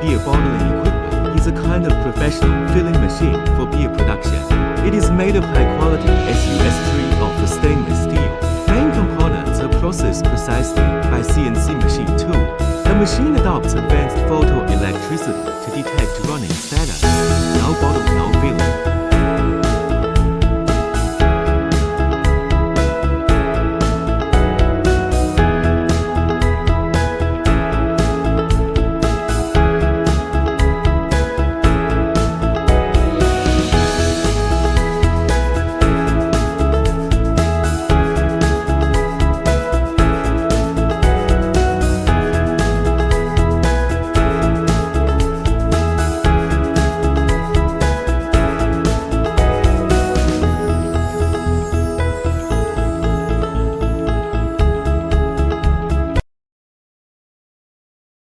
beer bottling equipment is a kind of professional filling machine for beer production. It is made of high-quality SUS3 of stainless steel. Main components are processed precisely by CNC machine tool. The machine adopts advanced photoelectricity to detect running status. No bottle, no